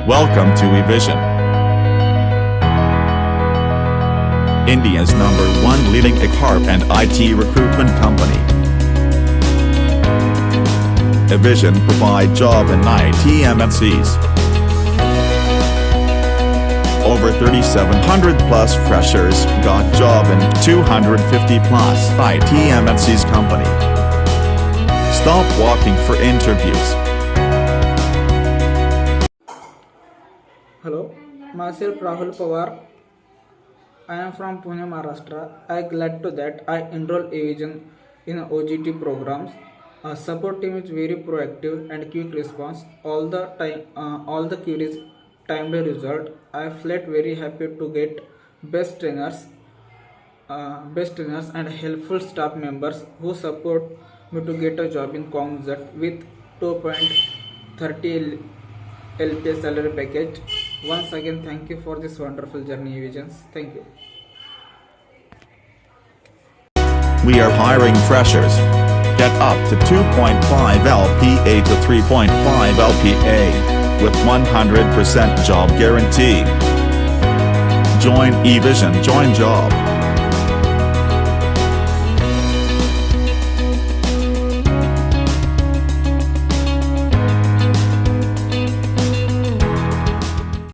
Welcome to Evision, India's #1 leading HR and IT recruitment company. Evision provide job in IT MNCs. Over 3,700 plus freshers got job in 250 plus IT MNCs company. Stop walking for interviews. Hello, myself Rahul Pawar. I am from Pune, Maharashtra. I am glad to that I enrolled Evision in OGT programs. Support team is very proactive and quick response. All the queries timely result. I felt very happy to get best trainers and helpful staff members who support me to get a job in Cognizant with 2.30 LPA salary package. Once again, thank you for this wonderful journey, Evisions. Thank you. We are hiring freshers. Get up to 2.5 LPA to 3.5 LPA with 100% job guarantee. Join Evision, join job.